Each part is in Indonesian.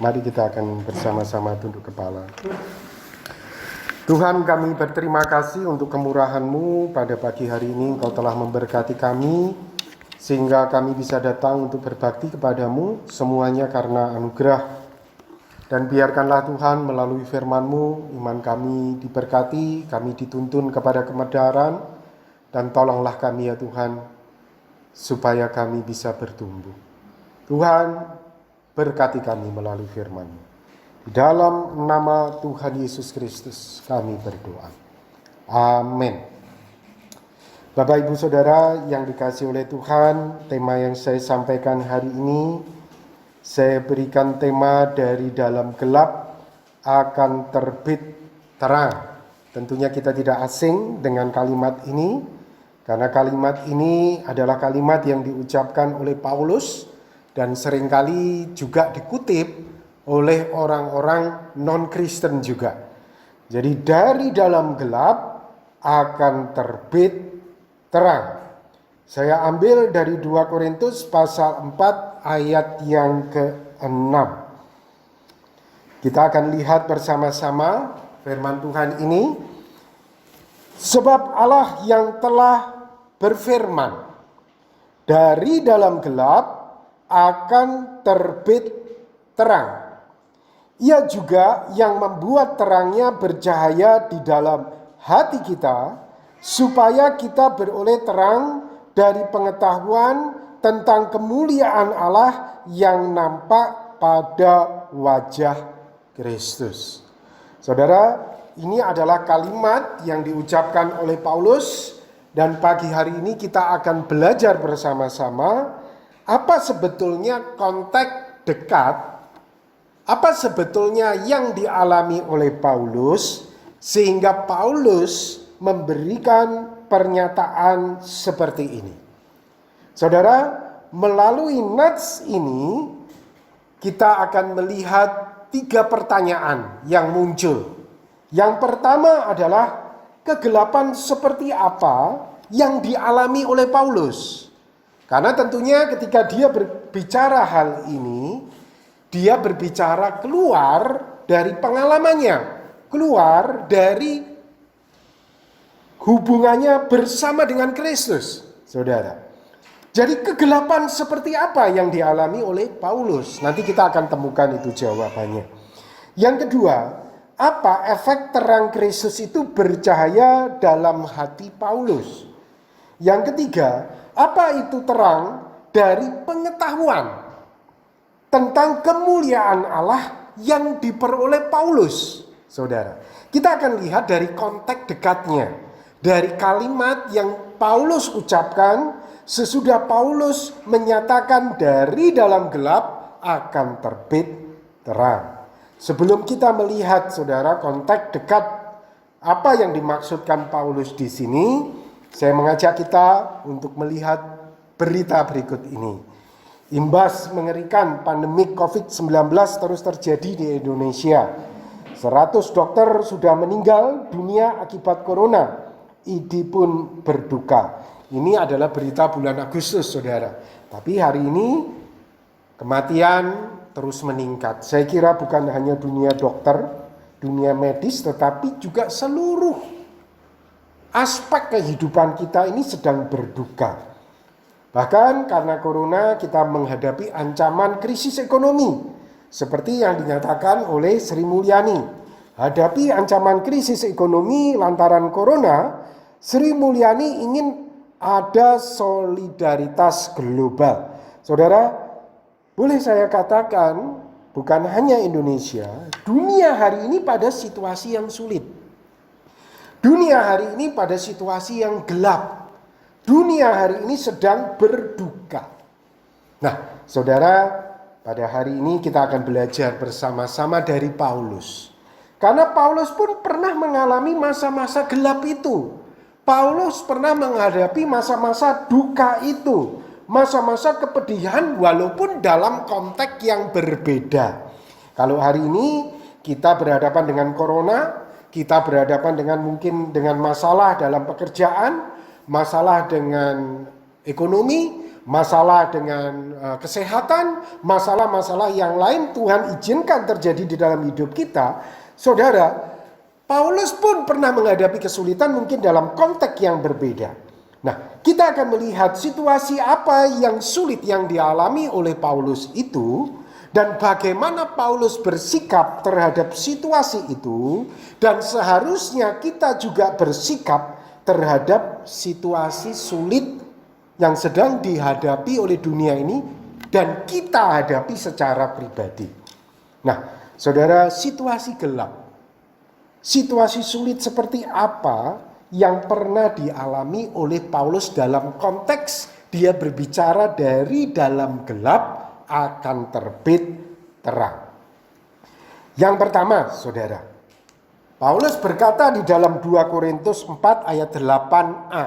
Mari kita akan bersama-sama tunduk kepala. Tuhan, kami berterima kasih untuk kemurahan-Mu pada pagi hari ini. Engkau telah memberkati kami sehingga kami bisa datang untuk berbakti kepadamu, semuanya karena anugerah. Dan biarkanlah Tuhan melalui firman-Mu, iman kami diberkati, kami dituntun kepada kebenaran, dan tolonglah kami ya Tuhan, supaya kami bisa bertumbuh. Tuhan, berkati kami melalui firman-Mu. Di dalam nama Tuhan Yesus Kristus kami berdoa. Amin. Bapak, Ibu, Saudara yang dikasihi oleh Tuhan, tema yang saya sampaikan hari ini, saya berikan tema dari dalam gelap akan terbit terang. Tentunya kita tidak asing dengan kalimat ini, karena kalimat ini adalah kalimat yang diucapkan oleh Paulus dan seringkali juga dikutip oleh orang-orang non-Kristen juga. Jadi dari dalam gelap akan terbit terang. Saya ambil dari 2 Korintus pasal 4 ayat yang ke-6. Kita akan lihat bersama-sama firman Tuhan ini. Sebab Allah yang telah berfirman, dari dalam gelap akan terbit terang. Ia juga yang membuat terangnya bercahaya di dalam hati kita, supaya kita beroleh terang dari pengetahuan tentang kemuliaan Allah yang nampak pada wajah Kristus. Saudara, ini adalah kalimat yang diucapkan oleh Paulus, dan pagi hari ini kita akan belajar bersama-sama apa sebetulnya konteks dekat, apa sebetulnya yang dialami oleh Paulus sehingga Paulus memberikan pernyataan seperti ini. Saudara, melalui nats ini kita akan melihat 3 pertanyaan yang muncul. Yang pertama adalah kegelapan seperti apa yang dialami oleh Paulus. Karena tentunya ketika dia berbicara hal ini, dia berbicara keluar dari pengalamannya, keluar dari hubungannya bersama dengan Kristus, saudara. Jadi kegelapan seperti apa yang dialami oleh Paulus? Nanti kita akan temukan itu jawabannya. Yang kedua, apa efek terang Kristus itu bercahaya dalam hati Paulus? Yang ketiga, apa itu terang dari pengetahuan tentang kemuliaan Allah yang diperoleh Paulus, saudara. Kita akan lihat dari konteks dekatnya, dari kalimat yang Paulus ucapkan sesudah Paulus menyatakan dari dalam gelap akan terbit terang. Sebelum kita melihat, saudara, konteks dekat apa yang dimaksudkan Paulus di sini, saya mengajak kita untuk melihat berita berikut ini. Imbas mengerikan pandemi COVID-19 terus terjadi di Indonesia. 100 dokter sudah meninggal dunia akibat corona. ID pun berduka. Ini adalah berita bulan Agustus, saudara. Tapi hari ini kematian terus meningkat. Saya kira bukan hanya dunia dokter, dunia medis, tetapi juga seluruh aspek kehidupan kita ini sedang berduka. Bahkan karena corona kita menghadapi ancaman krisis ekonomi. Seperti yang dinyatakan oleh Sri Mulyani. Hadapi ancaman krisis ekonomi lantaran corona, Sri Mulyani ingin ada solidaritas global. Saudara, boleh saya katakan bukan hanya Indonesia, dunia hari ini pada situasi yang sulit. Dunia hari ini pada situasi yang gelap. Dunia hari ini sedang berduka. Nah, saudara, pada hari ini kita akan belajar bersama-sama dari Paulus. Karena Paulus pun pernah mengalami masa-masa gelap itu. Paulus pernah menghadapi masa-masa duka itu. Masa-masa kepedihan walaupun dalam konteks yang berbeda. Kalau hari ini kita berhadapan dengan corona, kita berhadapan dengan masalah dalam pekerjaan, masalah dengan ekonomi, masalah dengan kesehatan, masalah-masalah yang lain Tuhan izinkan terjadi di dalam hidup kita. Saudara, Paulus pun pernah menghadapi kesulitan mungkin dalam konteks yang berbeda. Nah, kita akan melihat situasi apa yang sulit yang dialami oleh Paulus itu, dan bagaimana Paulus bersikap terhadap situasi itu, dan seharusnya kita juga bersikap terhadap situasi sulit yang sedang dihadapi oleh dunia ini dan kita hadapi secara pribadi. Nah, saudara, situasi gelap, situasi sulit seperti apa yang pernah dialami oleh Paulus dalam konteks dia berbicara dari dalam gelap akan terbit terang. Yang pertama, saudara, Paulus berkata di dalam 2 Korintus 4 ayat 8a,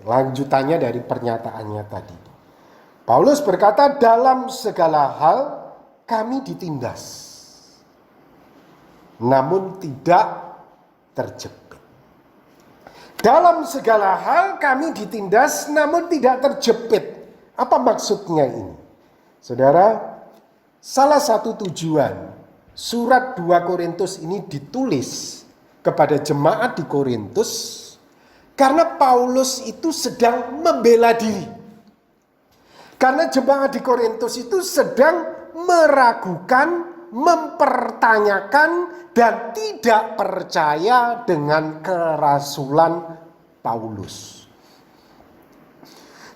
lanjutannya dari pernyataannya tadi. Paulus berkata, dalam segala hal kami ditindas, namun tidak terjepit. Dalam segala hal kami ditindas, namun tidak terjepit. Apa maksudnya ini? Saudara, salah satu tujuan surat 2 Korintus ini ditulis kepada jemaat di Korintus karena Paulus itu sedang membela diri. Karena jemaat di Korintus itu sedang meragukan, mempertanyakan, dan tidak percaya dengan kerasulan Paulus.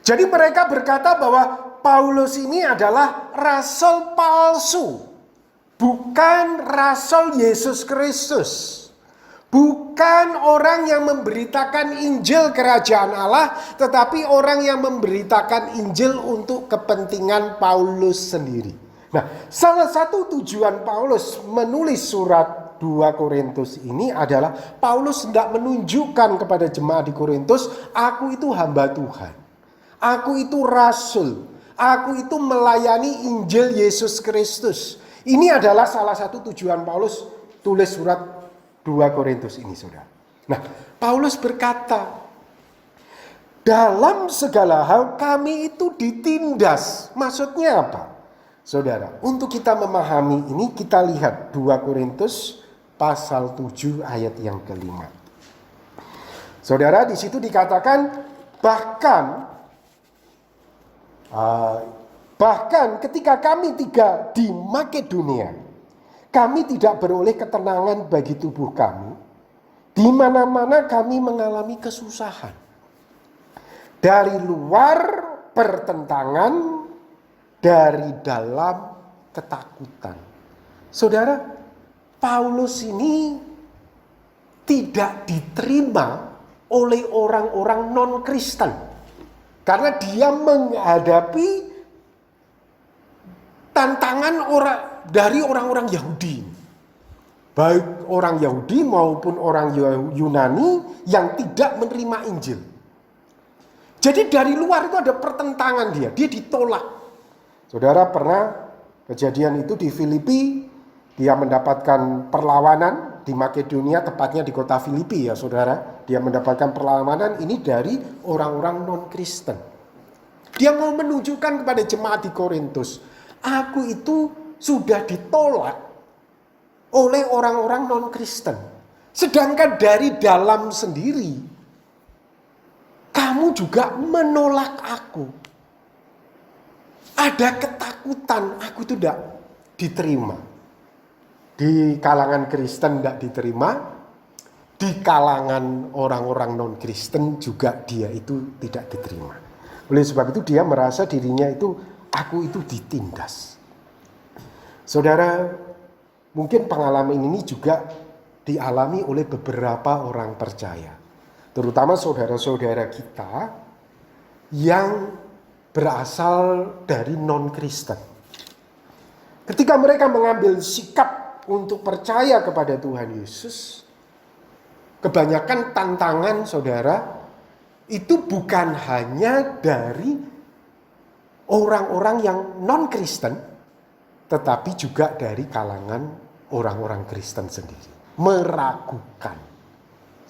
Jadi mereka berkata bahwa Paulus ini adalah rasul palsu, bukan rasul Yesus Kristus, bukan orang yang memberitakan Injil Kerajaan Allah, tetapi orang yang memberitakan Injil untuk kepentingan Paulus sendiri. Nah, salah satu tujuan Paulus menulis surat 2 Korintus ini adalah Paulus hendak menunjukkan kepada jemaat di Korintus, aku itu hamba Tuhan, aku itu rasul, aku itu melayani Injil Yesus Kristus. Ini adalah salah satu tujuan Paulus tulis surat 2 Korintus ini, saudara. Nah, Paulus berkata, dalam segala hal kami itu ditindas. Maksudnya apa? Saudara, untuk kita memahami ini kita lihat 2 Korintus pasal 7 ayat yang kelima. Saudara, di situ dikatakan bahkan ketika kami tiga di Makedonia, kami tidak beroleh ketenangan bagi tubuh kami. Di mana-mana kami mengalami kesusahan. Dari luar pertentangan, dari dalam ketakutan. Saudara, Paulus ini tidak diterima oleh orang-orang non-Kristen. Karena dia menghadapi tantangan dari orang-orang Yahudi. Baik orang Yahudi maupun orang Yunani yang tidak menerima Injil. Jadi dari luar itu ada pertentangan dia ditolak. Saudara, pernah kejadian itu di Filipi, dia mendapatkan perlawanan di Makedonia, tepatnya di kota Filipi ya saudara. Dia mendapatkan perlawanan ini dari orang-orang non-Kristen. Dia mau menunjukkan kepada jemaat di Korintus, aku itu sudah ditolak oleh orang-orang non-Kristen. Sedangkan dari dalam sendiri, kamu juga menolak aku. Ada ketakutan, aku itu tidak diterima. Di kalangan Kristen tidak diterima, di kalangan orang-orang non-Kristen juga dia itu tidak diterima. Oleh sebab itu dia merasa dirinya itu, aku itu ditindas. Saudara, mungkin pengalaman ini juga dialami oleh beberapa orang percaya. Terutama saudara-saudara kita yang berasal dari non-Kristen. Ketika mereka mengambil sikap untuk percaya kepada Tuhan Yesus, kebanyakan tantangan saudara itu bukan hanya dari orang-orang yang non-Kristen, tetapi juga dari kalangan orang-orang Kristen sendiri. Meragukan.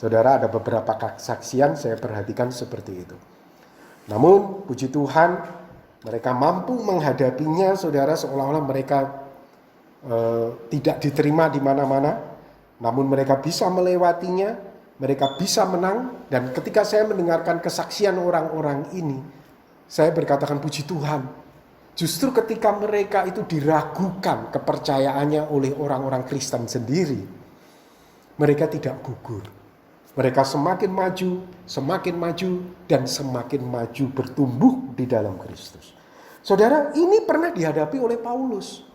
Saudara, ada beberapa kesaksian saya perhatikan seperti itu. Namun puji Tuhan mereka mampu menghadapinya, saudara, seolah-olah mereka tidak diterima di mana-mana. Namun mereka bisa melewatinya, mereka bisa menang. Dan ketika saya mendengarkan kesaksian orang-orang ini, saya berkatakan puji Tuhan. Justru ketika mereka itu diragukan kepercayaannya oleh orang-orang Kristen sendiri, mereka tidak gugur. Mereka semakin maju, dan semakin maju bertumbuh di dalam Kristus. Saudara, ini pernah dihadapi oleh Paulus.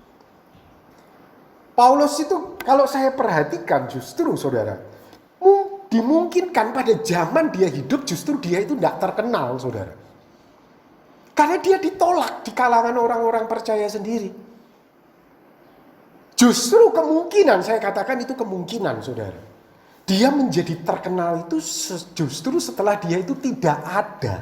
Paulus itu kalau saya perhatikan justru, saudara, dimungkinkan pada zaman dia hidup justru dia itu tidak terkenal, saudara. Karena dia ditolak di kalangan orang-orang percaya sendiri. Justru kemungkinan, saya katakan itu kemungkinan, saudara. Dia menjadi terkenal itu justru setelah dia itu tidak ada.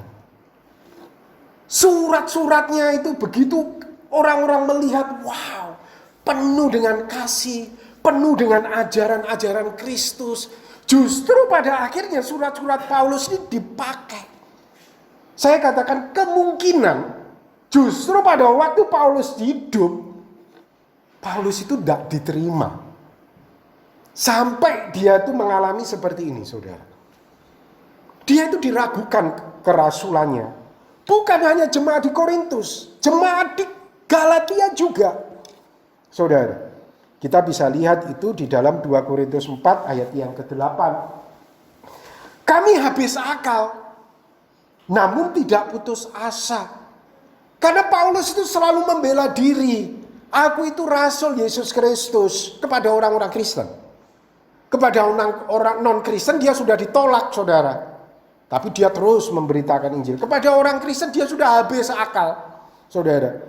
Surat-suratnya itu begitu orang-orang melihat, wow, penuh dengan kasih, penuh dengan ajaran-ajaran Kristus. Justru pada akhirnya surat-surat Paulus ini dipakai. Saya katakan kemungkinan justru pada waktu Paulus hidup, Paulus itu tidak diterima. Sampai dia itu mengalami seperti ini, saudara. Dia itu diragukan kerasulannya. Bukan hanya jemaat di Korintus, jemaat di Galatia juga. Saudara, kita bisa lihat itu di dalam 2 Korintus 4 ayat yang ke-8. Kami habis akal, namun tidak putus asa. Karena Paulus itu selalu membela diri. Aku itu rasul Yesus Kristus kepada orang-orang Kristen. Kepada orang non-Kristen dia sudah ditolak, saudara. Tapi dia terus memberitakan Injil. Kepada orang Kristen dia sudah habis akal, saudara.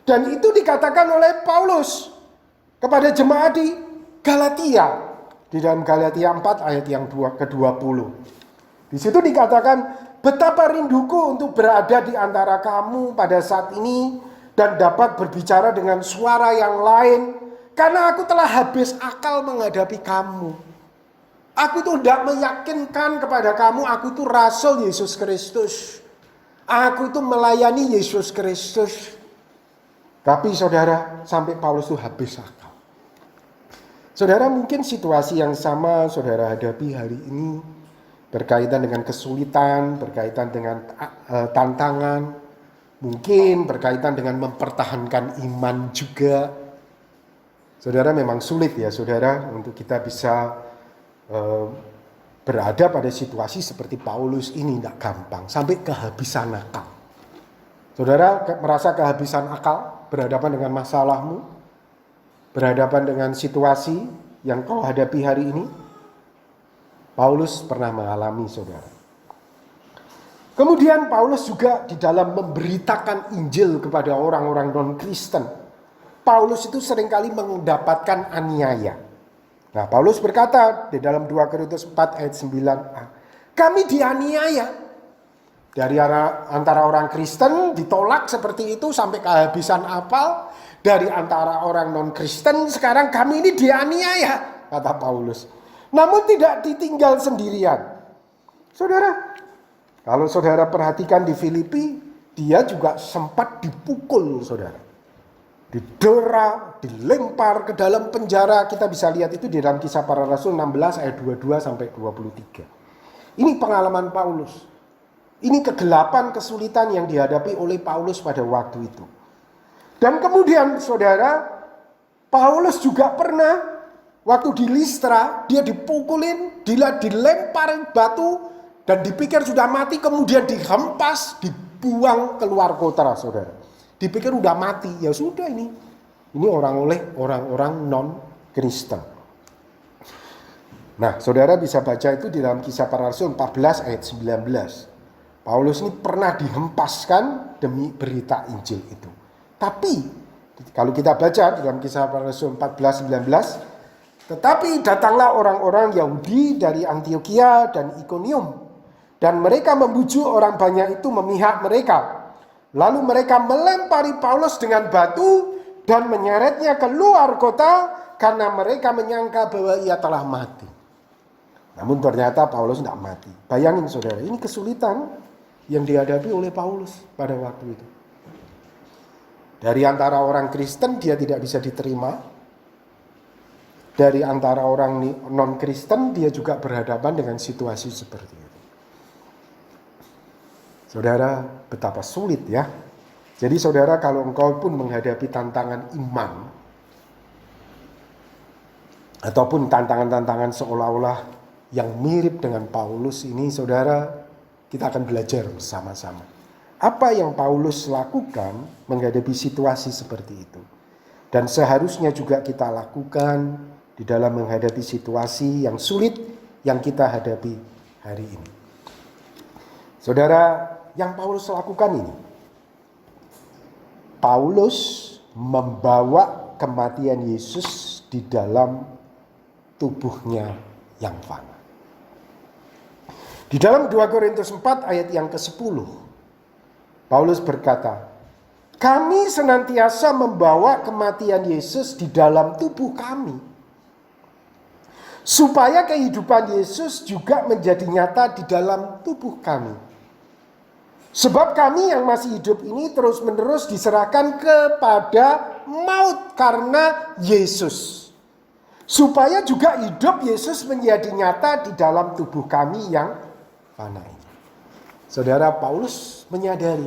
Dan itu dikatakan oleh Paulus kepada jemaat di Galatia. Di dalam Galatia 4 ayat yang ke-20. Di situ dikatakan, betapa rinduku untuk berada di antara kamu pada saat ini dan dapat berbicara dengan suara yang lain. Karena aku telah habis akal menghadapi kamu. Aku itu tidak meyakinkan kepada kamu, aku itu rasul Yesus Kristus. Aku itu melayani Yesus Kristus. Tapi saudara, sampai Paulus itu habis akal. Saudara, mungkin situasi yang sama saudara hadapi hari ini. Berkaitan dengan kesulitan, berkaitan dengan tantangan. Mungkin berkaitan dengan mempertahankan iman juga. Saudara, memang sulit ya saudara untuk kita bisa berada pada situasi seperti Paulus ini, tidak gampang. Sampai kehabisan akal. Saudara merasa kehabisan akal berhadapan dengan masalahmu, berhadapan dengan situasi yang kau hadapi hari ini. Paulus pernah mengalami, saudara. Kemudian Paulus juga di dalam memberitakan Injil kepada orang-orang non-Kristen, Paulus itu seringkali mendapatkan aniaya. Nah, Paulus berkata di dalam 2 Korintus 4 ayat 9a, kami dianiaya. Dari antara orang Kristen ditolak seperti itu sampai kehabisan akal. Dari antara orang non-Kristen sekarang kami ini dianiaya, kata Paulus. Namun tidak ditinggal sendirian. Saudara, kalau saudara perhatikan di Filipi, dia juga sempat dipukul, saudara. Didera, dilempar ke dalam penjara. Kita bisa lihat itu di dalam Kisah Para Rasul 16 ayat 22 sampai 23. Ini pengalaman Paulus. Ini kegelapan, kesulitan yang dihadapi oleh Paulus pada waktu itu. Dan kemudian saudara, Paulus juga pernah waktu di Listra, dia dipukulin, dilempar batu dan dipikir sudah mati, kemudian dihempas, dibuang keluar kota, saudara. Dipikir udah mati, ya sudah ini orang-orang non-Kristen. Nah, saudara bisa baca itu di dalam Kisah Para Rasul 14 ayat 19. Paulus ini pernah dihempaskan demi berita Injil itu. Tapi kalau kita baca di dalam Kisah Para Rasul 14 19, tetapi datanglah orang-orang Yahudi dari Antiokhia dan Ikonium, dan mereka membujuk orang banyak itu memihak mereka. Lalu mereka melempari Paulus dengan batu dan menyeretnya keluar kota karena mereka menyangka bahwa ia telah mati. Namun ternyata Paulus tidak mati. Bayangin saudara, ini kesulitan. yang dihadapi oleh Paulus pada waktu itu. Dari antara orang Kristen dia tidak bisa diterima. Dari antara orang non-Kristen dia juga berhadapan dengan situasi seperti itu. Saudara, betapa sulit ya. Jadi saudara, kalau engkau pun menghadapi tantangan iman, ataupun tantangan-tantangan seolah-olah yang mirip dengan Paulus ini, saudara, kita akan belajar bersama-sama. Apa yang Paulus lakukan menghadapi situasi seperti itu. Dan seharusnya juga kita lakukan di dalam menghadapi situasi yang sulit yang kita hadapi hari ini. Saudara, yang Paulus lakukan ini, Paulus membawa kematian Yesus di dalam tubuhnya yang fana. Di dalam 2 Korintus 4 ayat yang ke-10, Paulus berkata, kami senantiasa membawa kematian Yesus di dalam tubuh kami, supaya kehidupan Yesus juga menjadi nyata di dalam tubuh kami. Sebab kami yang masih hidup ini terus-menerus diserahkan kepada maut karena Yesus, supaya juga hidup Yesus menjadi nyata di dalam tubuh kami yang fana ini. Saudara, Paulus menyadari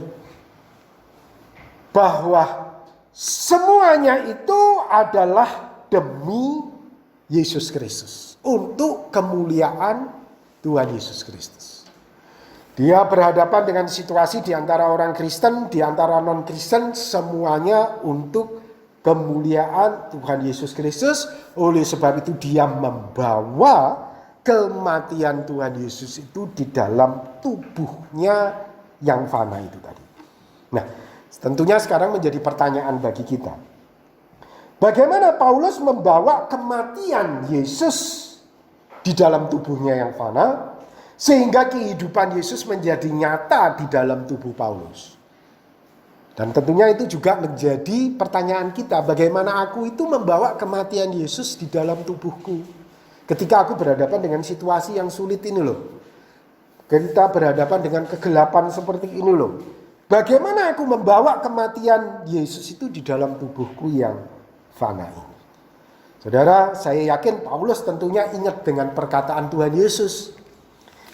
bahwa semuanya itu adalah demi Yesus Kristus, untuk kemuliaan Tuhan Yesus Kristus. Dia berhadapan dengan situasi di antara orang Kristen, di antara non-Kristen, semuanya untuk kemuliaan Tuhan Yesus Kristus. Oleh sebab itu dia membawa kematian Tuhan Yesus itu di dalam tubuhnya yang fana itu tadi. Nah, tentunya sekarang menjadi pertanyaan bagi kita. Bagaimana Paulus membawa kematian Yesus di dalam tubuhnya yang fana, sehingga kehidupan Yesus menjadi nyata di dalam tubuh Paulus? Dan tentunya itu juga menjadi pertanyaan kita. Bagaimana aku itu membawa kematian Yesus di dalam tubuhku? Ketika aku berhadapan dengan situasi yang sulit ini loh. Kita berhadapan dengan kegelapan seperti ini loh. Bagaimana aku membawa kematian Yesus itu di dalam tubuhku yang fana ini? Saudara, saya yakin Paulus tentunya ingat dengan perkataan Tuhan Yesus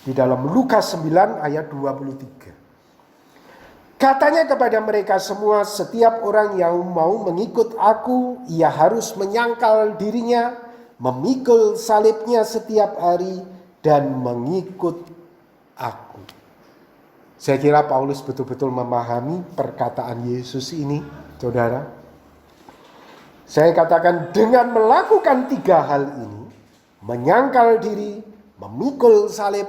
di dalam Lukas 9 ayat 23. Katanya kepada mereka semua, setiap orang yang mau mengikut aku, ia harus menyangkal dirinya, memikul salibnya setiap hari, dan mengikut aku. Saya kira Paulus betul-betul memahami perkataan Yesus ini, saudara. Saya katakan dengan melakukan 3 hal ini, menyangkal diri, memikul salib,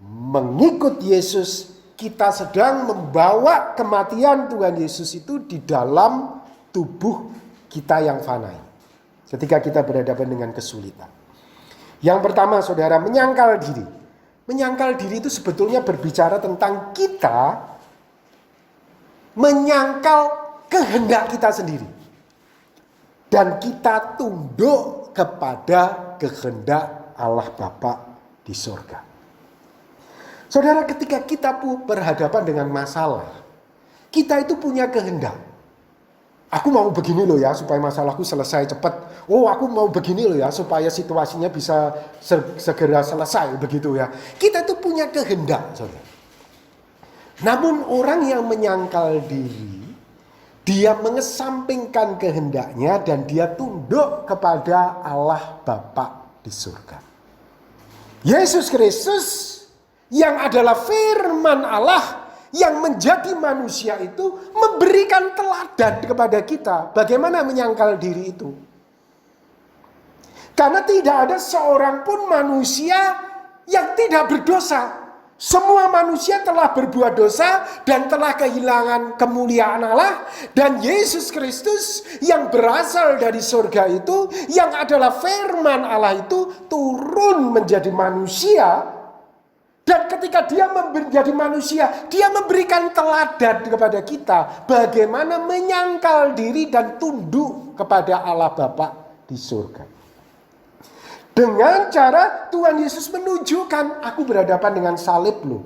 mengikut Yesus, kita sedang membawa kematian Tuhan Yesus itu di dalam tubuh kita yang fana ini. Ketika kita berhadapan dengan kesulitan. Yang pertama, saudara, menyangkal diri. Menyangkal diri itu sebetulnya berbicara tentang kita menyangkal kehendak kita sendiri. Dan kita tunduk kepada kehendak Allah Bapa di surga. Saudara, ketika kita berhadapan dengan masalah, kita itu punya kehendak. Aku mau begini loh ya supaya masalahku selesai cepat. Oh, aku mau begini loh ya supaya situasinya bisa segera selesai, begitu ya. Kita itu punya kehendak, saudara. Namun orang yang menyangkal diri, dia mengesampingkan kehendaknya dan dia tunduk kepada Allah Bapa di surga. Yesus Kristus yang adalah firman Allah yang menjadi manusia itu memberikan teladan kepada kita bagaimana menyangkal diri itu. Karena tidak ada seorang pun manusia yang tidak berdosa. Semua manusia telah berbuat dosa dan telah kehilangan kemuliaan Allah. Dan Yesus Kristus yang berasal dari surga itu, yang adalah firman Allah itu, turun menjadi manusia. Dan ketika dia menjadi manusia, dia memberikan teladan kepada kita bagaimana menyangkal diri dan tunduk kepada Allah Bapa di surga. Dengan cara Tuhan Yesus menunjukkan, aku berhadapan dengan salib loh.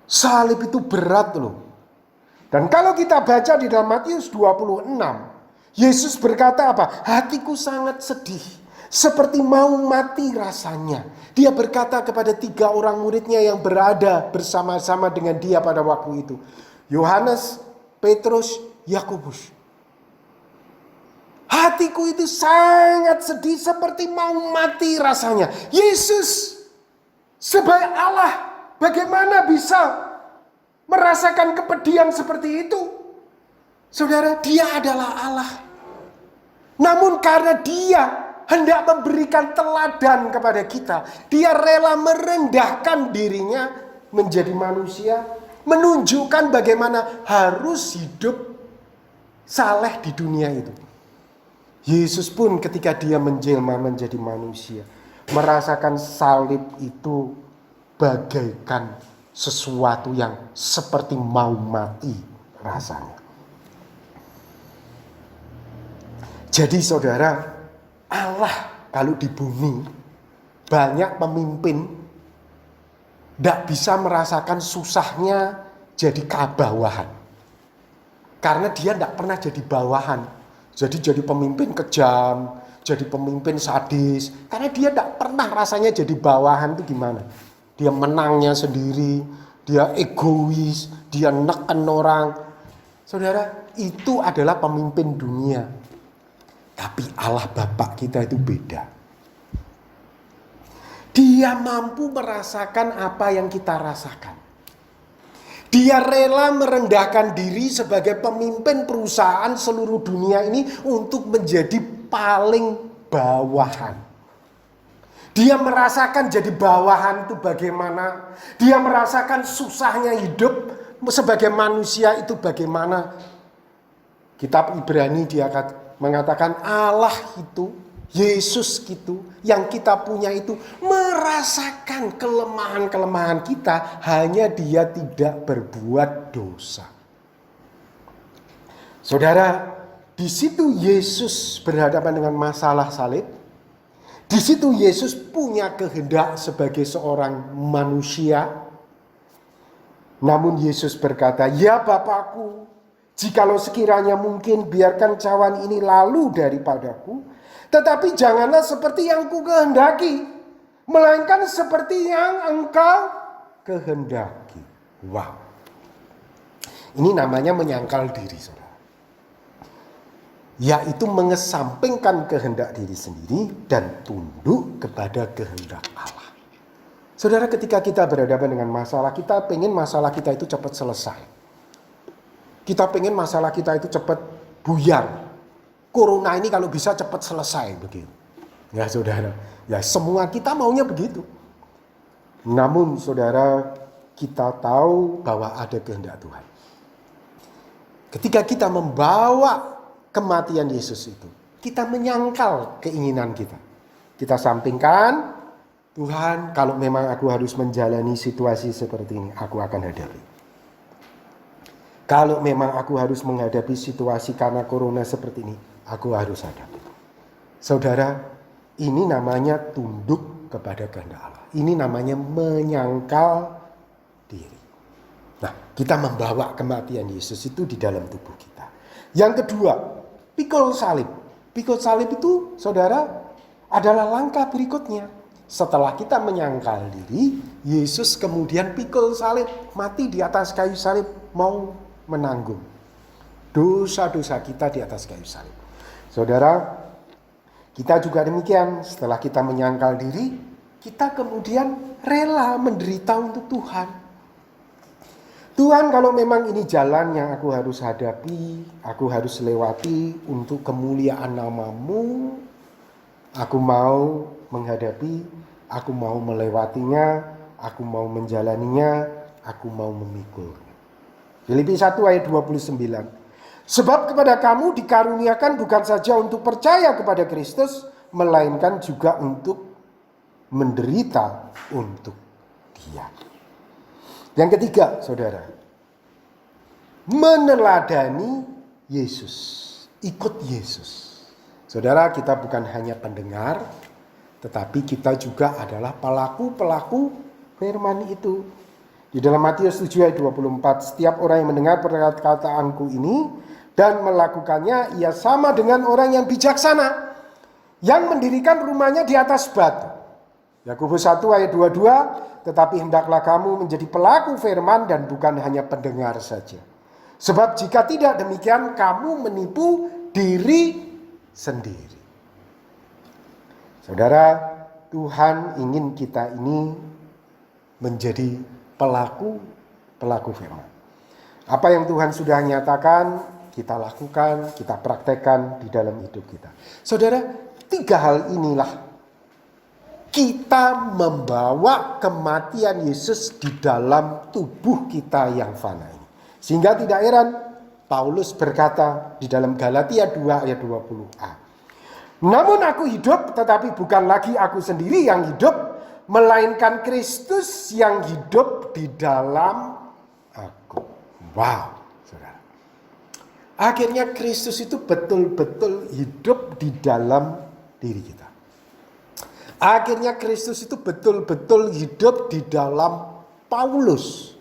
Salib itu berat loh. Dan kalau kita baca di dalam Matius 26, Yesus berkata apa? Hatiku sangat sedih, seperti mau mati rasanya. Dia berkata kepada 3 orang muridnya yang berada bersama-sama dengan dia pada waktu itu. Yohanes, Petrus, Yakobus. Hatiku itu sangat sedih, seperti mau mati rasanya. Yesus sebagai Allah, bagaimana bisa merasakan kepedihan seperti itu? Saudara, dia adalah Allah. Namun karena dia hendak memberikan teladan kepada kita, dia rela merendahkan dirinya menjadi manusia, menunjukkan bagaimana harus hidup saleh di dunia itu. Yesus pun ketika dia menjelma menjadi manusia, merasakan salib itu bagaikan sesuatu yang seperti mau mati rasanya. Jadi saudara, Allah kalau di bumi banyak pemimpin tidak bisa merasakan susahnya jadi bawahan. Karena dia tidak pernah jadi bawahan. Jadi pemimpin kejam, jadi pemimpin sadis. Karena dia tidak pernah rasanya jadi bawahan itu gimana. Dia menangnya sendiri, dia egois, dia neken orang. Saudara, itu adalah pemimpin dunia. Tapi Allah Bapa kita itu beda. Dia mampu merasakan apa yang kita rasakan. Dia rela merendahkan diri sebagai pemimpin perusahaan seluruh dunia ini untuk menjadi paling bawahan. Dia merasakan jadi bawahan itu bagaimana. Dia merasakan susahnya hidup sebagai manusia itu bagaimana. Kitab Ibrani dia mengatakan Allah itu, Yesus itu, yang kita punya itu merasakan kelemahan-kelemahan kita. Hanya dia tidak berbuat dosa. Saudara, di situ Yesus berhadapan dengan masalah salib. Di situ Yesus punya kehendak sebagai seorang manusia. Namun Yesus berkata, ya Bapakku, jikalau sekiranya mungkin biarkan cawan ini lalu daripadaku. Tetapi janganlah seperti yang ku kehendaki, melainkan seperti yang engkau kehendaki. Wow. Ini namanya menyangkal diri, saudara. Yaitu mengesampingkan kehendak diri sendiri dan tunduk kepada kehendak Allah. Saudara, ketika kita berhadapan dengan masalah, kita pengen masalah kita itu cepat selesai. Kita pengen masalah kita itu cepat buyar. Corona ini kalau bisa cepat selesai begitu. Ya saudara, ya semua kita maunya begitu. Namun saudara, kita tahu bahwa ada kehendak Tuhan. Ketika kita membawa kematian Yesus itu, kita menyangkal keinginan kita. Kita sampingkan, Tuhan, kalau memang aku harus menjalani situasi seperti ini, aku akan hadapi. Kalau memang aku harus menghadapi situasi karena corona seperti ini, aku harus hadapi. Saudara, ini namanya tunduk kepada kehendak Allah. Ini namanya menyangkal diri. Nah, kita membawa kematian Yesus itu di dalam tubuh kita. Yang kedua, pikul salib. Pikul salib itu, saudara, adalah langkah berikutnya. Setelah kita menyangkal diri, Yesus kemudian pikul salib, mati di atas kayu salib, mau menanggung dosa-dosa kita di atas kayu salib. Saudara, kita juga demikian. Setelah kita menyangkal diri, kita kemudian rela menderita untuk Tuhan. Tuhan, kalau memang ini jalan yang aku harus hadapi, aku harus lewati untuk kemuliaan nama-Mu, aku mau menghadapi, aku mau melewatinya, aku mau menjalaninya, aku mau memikulnya. Filipi 1 ayat 29. Sebab kepada kamu dikaruniakan bukan saja untuk percaya kepada Kristus, melainkan juga untuk menderita untuk Dia. Yang ketiga, saudara, meneladani Yesus, ikut Yesus. Saudara, kita bukan hanya pendengar, tetapi kita juga adalah pelaku-pelaku firman itu. Di dalam Matius 7 ayat 24, setiap orang yang mendengar perkataanku ini dan melakukannya, ia sama dengan orang yang bijaksana, yang mendirikan rumahnya di atas batu. Yakobus 1 ayat 22, tetapi hendaklah kamu menjadi pelaku firman dan bukan hanya pendengar saja. Sebab jika tidak demikian, kamu menipu diri sendiri. Saudara, Tuhan ingin kita ini menjadi pelaku firman. Apa yang Tuhan sudah nyatakan, kita lakukan, kita praktekkan di dalam hidup kita. Saudara, 3 hal inilah kita membawa kematian Yesus di dalam tubuh kita yang fana ini. Sehingga tidak heran Paulus berkata di dalam Galatia 2 ayat 20a. Namun aku hidup, tetapi bukan lagi aku sendiri yang hidup, melainkan Kristus yang hidup di dalam aku. Wow, saudara. Akhirnya Kristus itu betul-betul hidup di dalam diri kita. Akhirnya Kristus itu betul-betul hidup di dalam Paulus.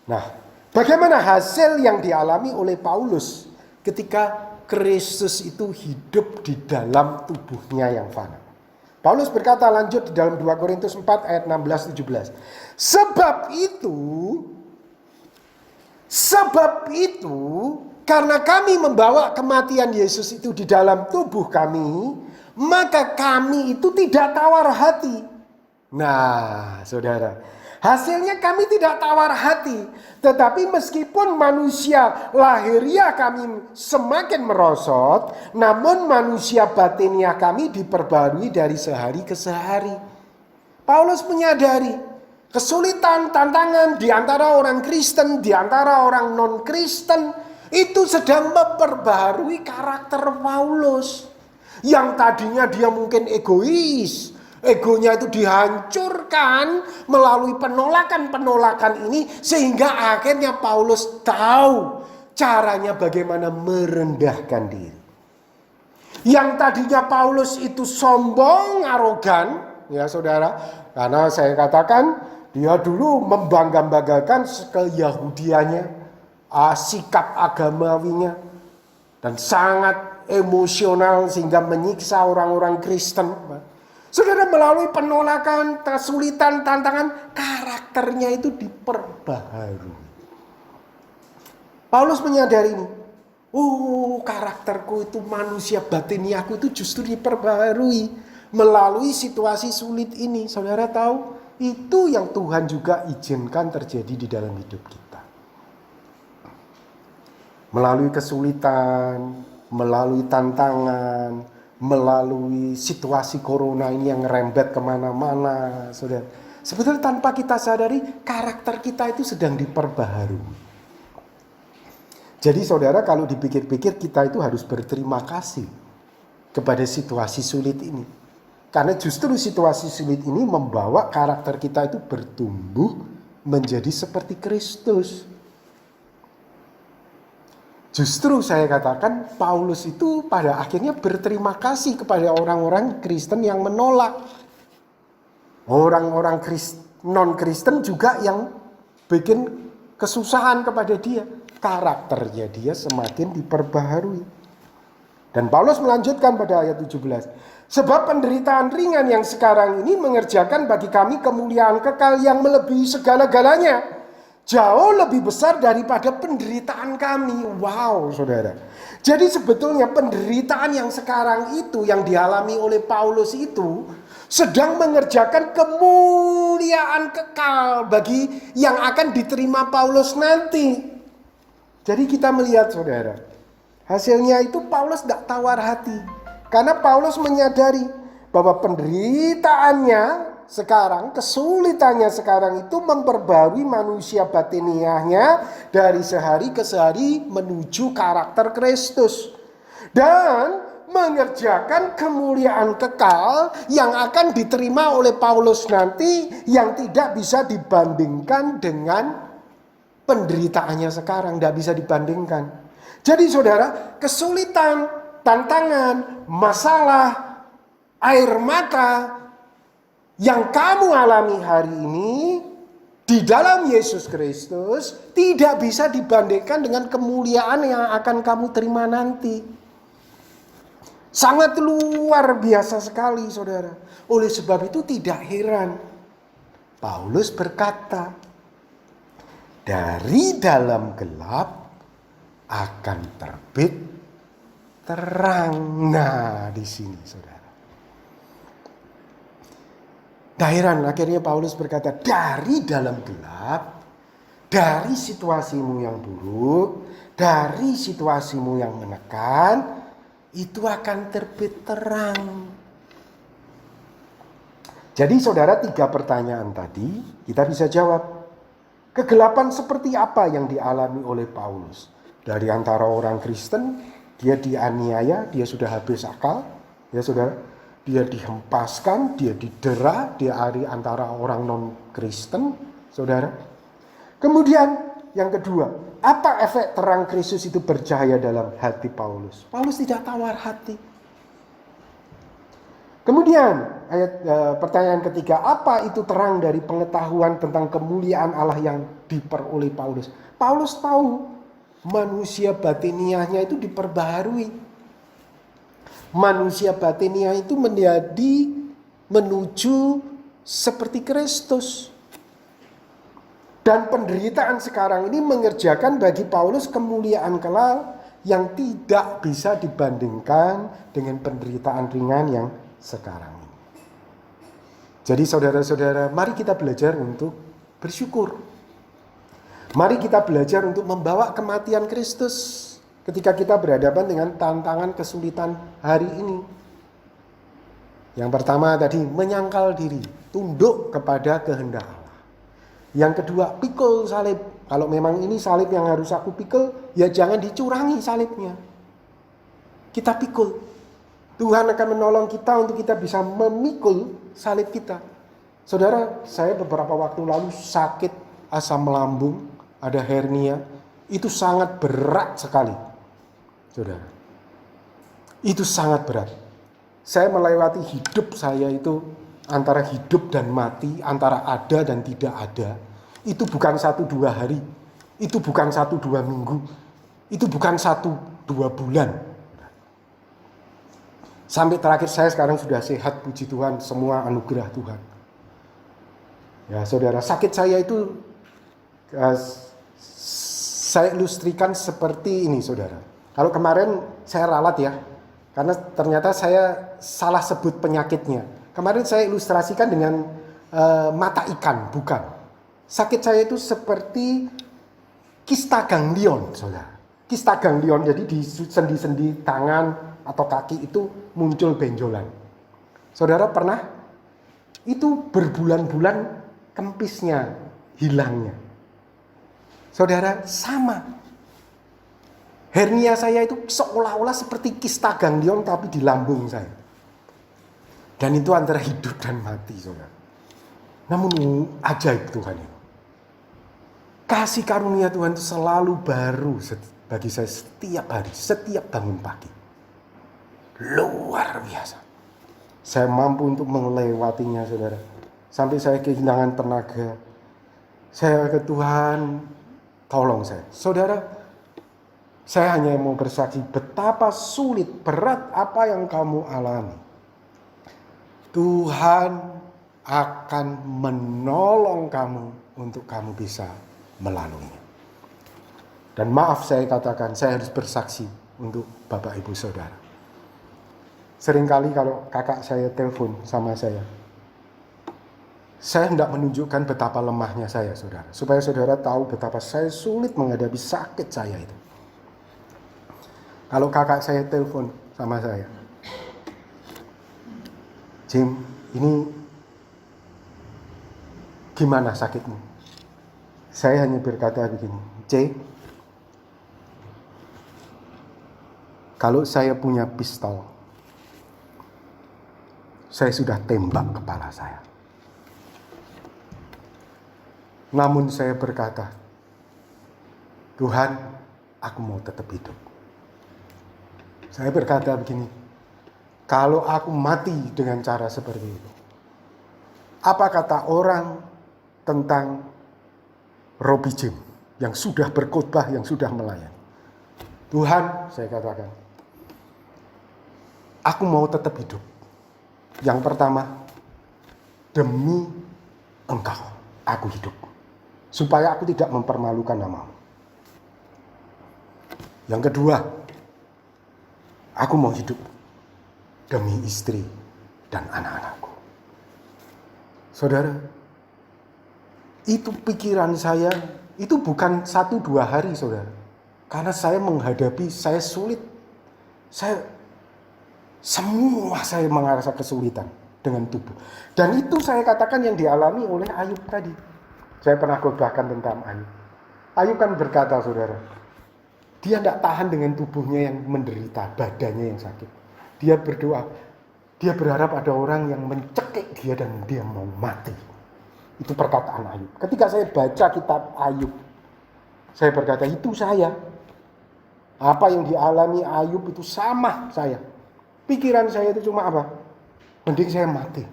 Nah, bagaimana hasil yang dialami oleh Paulus ketika Kristus itu hidup di dalam tubuhnya yang fana? Paulus berkata lanjut di dalam 2 Korintus 4 ayat 16-17. Sebab itu karena kami membawa kematian Yesus itu di dalam tubuh kami, maka kami itu tidak tawar hati. Nah, saudara, hasilnya kami tidak tawar hati. Tetapi meskipun manusia lahiriah kami semakin merosot, namun manusia batiniah kami diperbarui dari sehari ke sehari. Paulus menyadari kesulitan, tantangan di antara orang Kristen, di antara orang non-Kristen, itu sedang memperbarui karakter Paulus. Yang tadinya dia mungkin egois, egonya itu dihancurkan melalui penolakan-penolakan ini, sehingga akhirnya Paulus tahu caranya bagaimana merendahkan diri. Yang tadinya Paulus itu sombong, arogan, ya saudara, karena saya katakan dia dulu membangga-banggakan keyahudiannya, sikap agamawinya, dan sangat emosional sehingga menyiksa orang-orang Kristen. Saudara, melalui penolakan, kesulitan, tantangan, karakternya itu diperbaharui. Paulus menyadari ini. Oh, karakterku itu, manusia batiniahku itu justru diperbaharui melalui situasi sulit ini. Saudara tahu, itu yang Tuhan juga izinkan terjadi di dalam hidup kita. Melalui kesulitan, melalui tantangan, melalui situasi corona ini yang ngerembet kemana-mana, saudara. Sebetulnya tanpa kita sadari, karakter kita itu sedang diperbaharui. Jadi saudara, kalau dipikir-pikir, kita itu harus berterima kasih kepada situasi sulit ini. Karena justru situasi sulit ini membawa karakter kita itu bertumbuh menjadi seperti Kristus. Justru saya katakan Paulus itu pada akhirnya berterima kasih kepada orang-orang Kristen yang menolak. Orang-orang non-Kristen juga yang bikin kesusahan kepada dia. Karakternya dia semakin diperbaharui. Dan Paulus melanjutkan pada ayat 17. Sebab penderitaan ringan yang sekarang ini mengerjakan bagi kami kemuliaan kekal yang melebihi segala-galanya. Jauh lebih besar daripada penderitaan kami. Wow, saudara. Jadi sebetulnya penderitaan yang sekarang itu, yang dialami oleh Paulus itu, sedang mengerjakan kemuliaan kekal bagi yang akan diterima Paulus nanti. Jadi kita melihat, saudara, hasilnya itu Paulus tidak tawar hati. Karena Paulus menyadari bahwa penderitaannya sekarang, kesulitannya sekarang itu memperbarui manusia batiniahnya dari sehari ke sehari menuju karakter Kristus. Dan mengerjakan kemuliaan kekal yang akan diterima oleh Paulus nanti, yang tidak bisa dibandingkan dengan penderitaannya sekarang, tidak bisa dibandingkan. Jadi saudara, kesulitan, tantangan, masalah, air mata yang kamu alami hari ini di dalam Yesus Kristus tidak bisa dibandingkan dengan kemuliaan yang akan kamu terima nanti. Sangat luar biasa sekali, saudara. Oleh sebab itu tidak heran Paulus berkata, dari dalam gelap akan terbit terang. Nah, di sini, saudara. Nah, heran akhirnya Paulus berkata, dari dalam gelap, dari situasimu yang buruk, dari situasimu yang menekan, itu akan terbit terang. Jadi saudara, 3 pertanyaan tadi kita bisa jawab. Kegelapan seperti apa yang dialami oleh Paulus? Dari antara orang Kristen, dia dianiaya, dia sudah habis akal, ya saudara. Dia dihempaskan, dia didera, dia dari antara orang non-Kristen, saudara. Kemudian yang kedua, apa efek terang Kristus itu bercahaya dalam hati Paulus? Paulus tidak tawar hati. Kemudian pertanyaan ketiga, apa itu terang dari pengetahuan tentang kemuliaan Allah yang diperoleh Paulus? Paulus tahu manusia batiniahnya itu diperbaharui. Manusia batiniah itu menuju seperti Kristus. Dan penderitaan sekarang ini mengerjakan bagi Paulus kemuliaan kelak yang tidak bisa dibandingkan dengan penderitaan ringan yang sekarang ini. Jadi saudara-saudara, mari kita belajar untuk bersyukur. Mari kita belajar untuk membawa kematian Kristus ketika kita berhadapan dengan tantangan kesulitan hari ini. Yang pertama tadi, menyangkal diri, tunduk kepada kehendak Allah. Yang kedua, pikul salib. Kalau memang ini salib yang harus aku pikul, ya jangan dicurangi salibnya. Kita pikul. Tuhan akan menolong kita untuk kita bisa memikul salib kita. Saudara, saya beberapa waktu lalu sakit asam lambung, ada hernia. Itu sangat berat sekali, saudara. Itu sangat berat. Saya melewati hidup saya itu antara hidup dan mati, antara ada dan tidak ada. Itu bukan 1-2 hari. Itu bukan 1-2 minggu. Itu bukan 1-2 bulan. Sampai terakhir saya sekarang sudah sehat, puji Tuhan, semua anugerah Tuhan. Ya saudara, sakit saya itu saya ilustrikan seperti ini, saudara. Kalau kemarin saya ralat ya, karena ternyata saya salah sebut penyakitnya. Kemarin saya ilustrasikan dengan mata ikan, bukan. Sakit saya itu seperti kista ganglion, saudara. Kista ganglion, jadi di sendi-sendi tangan atau kaki itu muncul benjolan. Saudara pernah? Itu berbulan-bulan kempisnya, hilangnya. Saudara, sama. Hernia saya itu seolah-olah seperti kista ganglion tapi di lambung saya. Dan itu antara hidup dan mati, saudara. Namun ajaib Tuhan itu. Kasih karunia Tuhan itu selalu baru bagi saya setiap hari, setiap bangun pagi. Luar biasa. Saya mampu untuk melewatinya, saudara. Sampai saya kehilangan tenaga. Saya ke Tuhan, tolong saya. Saudara, saya hanya mau bersaksi betapa sulit, berat apa yang kamu alami. Tuhan akan menolong kamu untuk kamu bisa melaluinya. Dan maaf saya katakan, saya harus bersaksi untuk Bapak Ibu Saudara. Seringkali kalau kakak saya telepon sama saya hendak menunjukkan betapa lemahnya saya, saudara. Supaya saudara tahu betapa saya sulit menghadapi sakit saya itu. Kalau kakak saya telepon sama saya, Jim, ini gimana sakitmu? Saya hanya berkata begini, C, kalau saya punya pistol, saya sudah tembak kepala saya. Namun saya berkata, Tuhan, aku mau tetap hidup. Saya berkata begini, kalau aku mati dengan cara seperti itu, apa kata orang tentang Robi Jim yang sudah berkhotbah, yang sudah melayani. Tuhan, saya katakan, aku mau tetap hidup. Yang pertama, demi Engkau aku hidup, supaya aku tidak mempermalukan nama-Mu. Yang kedua, aku mau hidup demi istri dan anak-anakku. Saudara, itu pikiran saya, itu bukan 1-2 hari, saudara. Karena saya menghadapi, saya sulit. Saya merasa kesulitan dengan tubuh. Dan itu saya katakan yang dialami oleh Ayub tadi. Saya pernah khotbahkan tentang Ayub. Ayub kan berkata, saudara, dia tidak tahan dengan tubuhnya yang menderita, badannya yang sakit. Dia berdoa, dia berharap ada orang yang mencekik dia dan dia mau mati. Itu perkataan Ayub. Ketika saya baca kitab Ayub, saya berkata, itu saya. Apa yang dialami Ayub itu sama saya. Pikiran saya itu cuma apa? Mending saya mati.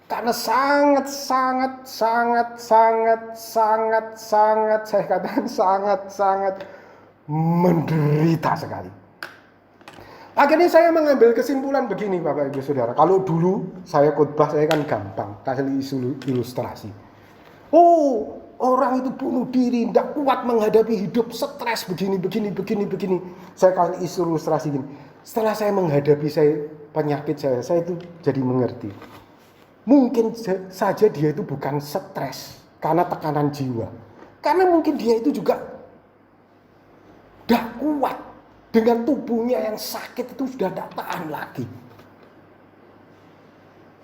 Karena sangat, saya katakan sangat menderita sekali. Akhirnya saya mengambil kesimpulan begini, Bapak Ibu Saudara. Kalau dulu saya khotbah, saya kan gampang kasih ilustrasi. Oh, orang itu bunuh diri, tidak kuat menghadapi hidup, stres begini. Saya kasih ilustrasi gini. Setelah saya menghadapi penyakit saya itu jadi mengerti. Mungkin saja dia itu bukan stres karena tekanan jiwa. Karena mungkin dia itu juga tidak kuat. Dengan tubuhnya yang sakit itu sudah tidak tahan lagi.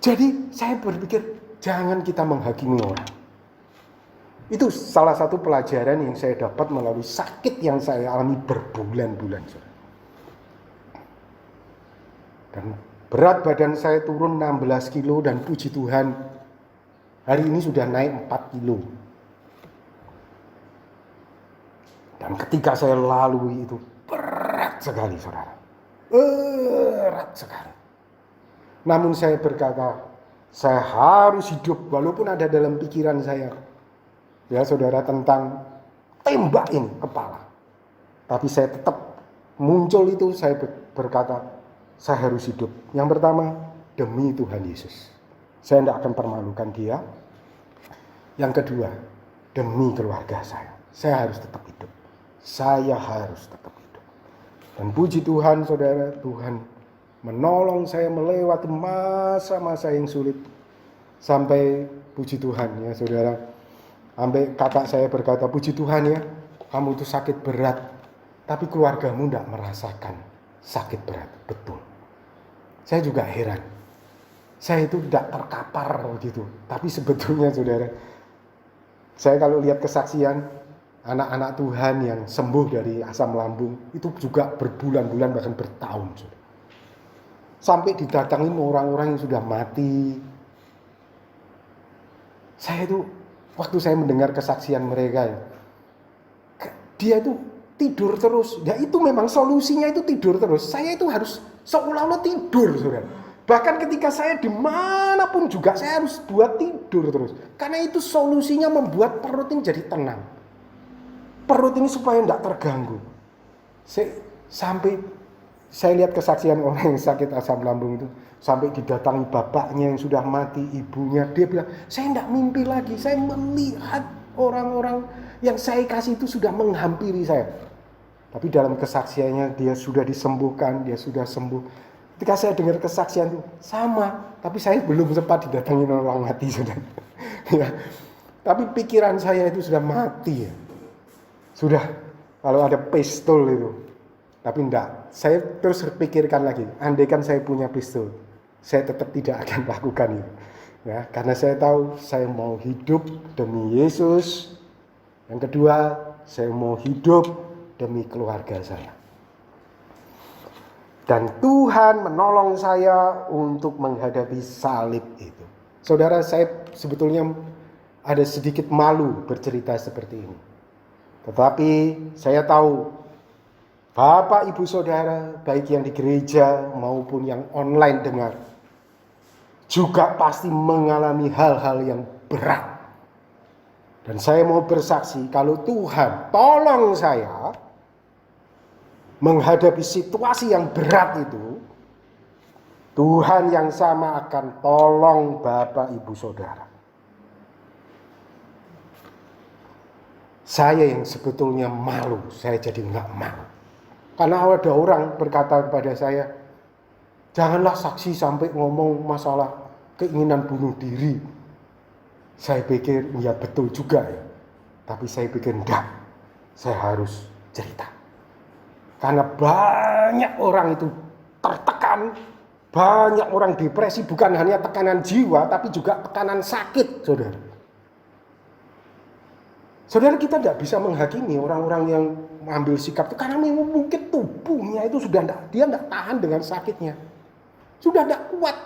Jadi saya berpikir, jangan kita menghakimi orang. Itu salah satu pelajaran yang saya dapat melalui sakit yang saya alami berbulan-bulan. Dan berat badan saya turun 16 kilo dan puji Tuhan, hari ini sudah naik 4 kilo. Dan ketika saya lalui itu, berat sekali, saudara. Berat sekali. Namun saya berkata, saya harus hidup walaupun ada dalam pikiran saya, ya saudara, tentang tembak ini kepala. Tapi saya tetap muncul itu, saya berkata, saya harus hidup. Yang pertama, demi Tuhan Yesus. Saya tidak akan permalukan dia. Yang kedua, demi keluarga saya. Saya harus tetap hidup. Saya harus tetap hidup. Dan puji Tuhan, saudara, Tuhan menolong saya melewati masa-masa yang sulit. Sampai puji Tuhan, ya saudara. Sampai kakak saya berkata, puji Tuhan ya, kamu itu sakit berat. Tapi keluargamu tidak merasakan sakit berat. Betul. Saya juga heran. Saya itu tidak terkapar gitu. Tapi sebetulnya, saudara, saya kalau lihat kesaksian anak-anak Tuhan yang sembuh dari asam lambung, itu juga berbulan-bulan bahkan bertahun. Sampai didatangin orang-orang yang sudah mati. Saya itu, waktu saya mendengar kesaksian mereka, dia itu tidur terus. Ya itu memang solusinya itu tidur terus. Saya itu harus seolah-olah tidur, saudara. Bahkan ketika saya dimanapun juga saya harus buat tidur terus. Karena itu solusinya membuat perut ini jadi tenang. Perut ini supaya tidak terganggu. Sampai saya lihat kesaksian orang yang sakit asam lambung itu, sampai didatangi bapaknya yang sudah mati, ibunya, dia bilang, saya tidak mimpi lagi, saya melihat orang-orang yang saya kasih itu sudah menghampiri saya. Tapi dalam kesaksiannya dia sudah disembuhkan, dia sudah sembuh. Ketika saya dengar kesaksian itu sama, tapi saya belum sempat didatangi orang mati sudah. Ya. Tapi pikiran saya itu sudah mati ya. Sudah, kalau ada pistol itu. Tapi enggak, saya terus pikirkan lagi, andaikan saya punya pistol, saya tetap tidak akan lakukan itu. Ya, karena saya tahu saya mau hidup demi Yesus. Yang kedua, saya mau hidup demi keluarga saya. Dan Tuhan menolong saya untuk menghadapi salib itu. Saudara, saya sebetulnya ada sedikit malu bercerita seperti ini. Tetapi saya tahu Bapak Ibu Saudara, baik yang di gereja maupun yang online dengar, juga pasti mengalami hal-hal yang berat. Dan saya mau bersaksi kalau Tuhan tolong saya menghadapi situasi yang berat itu, Tuhan yang sama akan tolong Bapak Ibu Saudara. Saya yang sebetulnya malu, saya jadi nggak malu. Karena ada orang berkata kepada saya, janganlah saksi sampai ngomong masalah keinginan bunuh diri. Saya pikir ya betul juga ya. Tapi saya pikir enggak, saya harus cerita. Karena banyak orang itu tertekan, banyak orang depresi, bukan hanya tekanan jiwa, tapi juga tekanan sakit, saudara. Saudara, kita tidak bisa menghakimi orang-orang yang mengambil sikap itu, karena mungkin tubuhnya itu sudah dia tidak tahan dengan sakitnya. Sudah tidak kuat.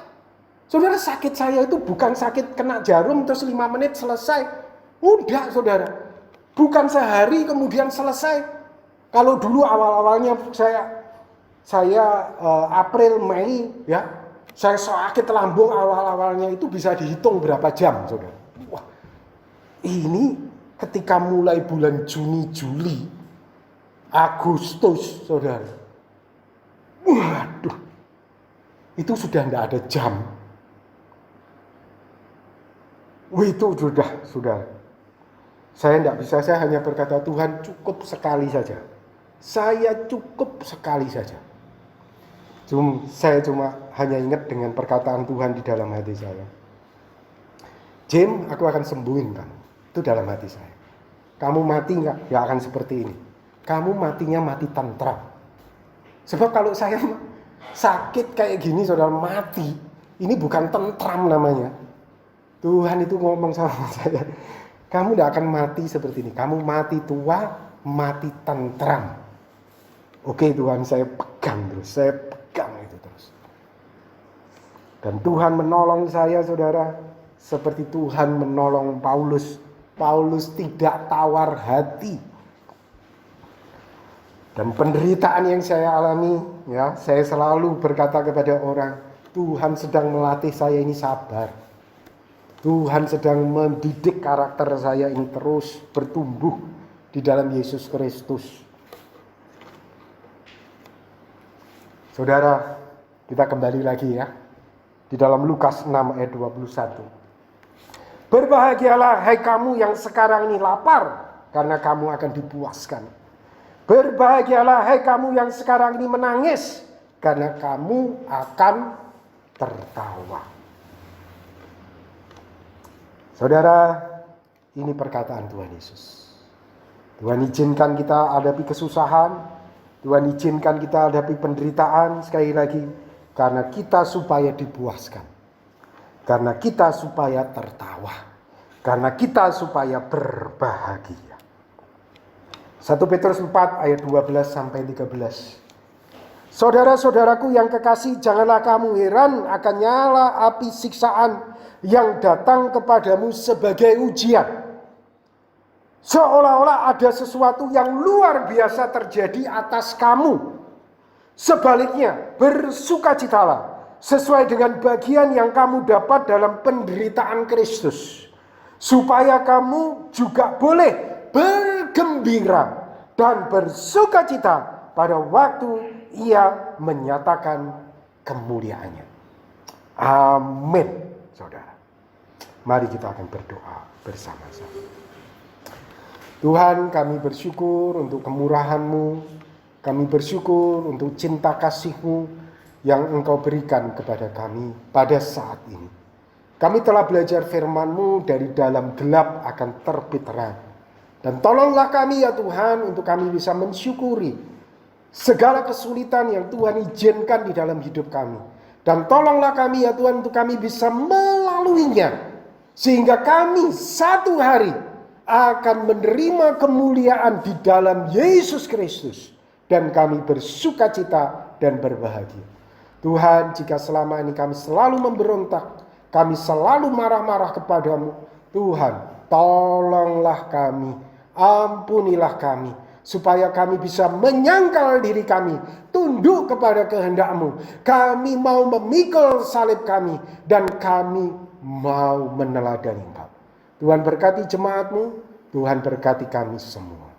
Saudara, sakit saya itu bukan sakit kena jarum terus 5 menit selesai. Udah, saudara. Bukan sehari kemudian selesai. Kalau dulu awal-awalnya saya April, Mei, ya, saya sakit lambung awal-awalnya itu bisa dihitung berapa jam, saudara. Wah, ini ketika mulai bulan Juni, Juli, Agustus, saudara. Waduh, itu sudah tidak ada jam. Itu sudah, saudara. Saya tidak bisa, saya hanya berkata, Tuhan cukup sekali saja. Saya cukup sekali saja. Saya cuma hanya ingat dengan perkataan Tuhan di dalam hati saya. Jim, aku akan sembuhin kamu. Itu dalam hati saya. Kamu mati nggak akan seperti ini. Kamu matinya mati tentram. Sebab kalau saya sakit kayak gini, saudara, mati, ini bukan tentram namanya. Tuhan itu ngomong sama saya, kamu tidak akan mati seperti ini. Kamu mati tua, mati tentram. Oke Tuhan, saya pegang terus. Saya pegang itu terus. Dan Tuhan menolong saya, saudara. Seperti Tuhan menolong Paulus. Paulus tidak tawar hati. Dan penderitaan yang saya alami, ya, saya selalu berkata kepada orang, Tuhan sedang melatih saya ini sabar. Tuhan sedang mendidik karakter saya ini terus bertumbuh di dalam Yesus Kristus. Saudara, kita kembali lagi ya. Di dalam Lukas 6 ayat 21. Berbahagialah hai kamu yang sekarang ini lapar, karena kamu akan dipuaskan. Berbahagialah hai kamu yang sekarang ini menangis, karena kamu akan tertawa. Saudara, ini perkataan Tuhan Yesus. Tuhan izinkan kita hadapi kesusahan, Tuhan izinkan kita hadapi penderitaan, sekali lagi, karena kita supaya dipuaskan. Karena kita supaya tertawa. Karena kita supaya berbahagia. 1 Petrus 4 ayat 12 sampai 13. Saudara-saudaraku yang kekasih, janganlah kamu heran akan nyala api siksaan yang datang kepadamu sebagai ujian. Seolah-olah ada sesuatu yang luar biasa terjadi atas kamu. Sebaliknya, bersukacitalah sesuai dengan bagian yang kamu dapat dalam penderitaan Kristus, supaya kamu juga boleh bergembira dan bersukacita pada waktu Ia menyatakan kemuliaannya. Amin. Saudara, mari kita akan berdoa bersama-sama. Tuhan, kami bersyukur untuk kemurahan-Mu. Kami bersyukur untuk cinta kasih-Mu yang Engkau berikan kepada kami pada saat ini. Kami telah belajar firman-Mu, dari dalam gelap akan terbit terang. Dan tolonglah kami ya Tuhan, untuk kami bisa mensyukuri segala kesulitan yang Tuhan izinkan di dalam hidup kami. Dan tolonglah kami ya Tuhan, untuk kami bisa melaluinya, sehingga kami satu hari akan menerima kemuliaan di dalam Yesus Kristus, dan kami bersukacita dan berbahagia. Tuhan, jika selama ini kami selalu memberontak, kami selalu marah-marah kepadamu, Tuhan, tolonglah kami, ampunilah kami, supaya kami bisa menyangkal diri kami, tunduk kepada kehendak-Mu. Kami mau memikul salib kami, dan kami mau meneladani Engkau. Tuhan berkati jemaat-Mu, Tuhan berkati kami semua.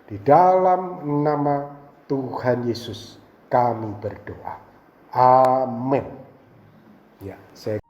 Di dalam nama Tuhan Yesus kami berdoa. Amin. Ya, saya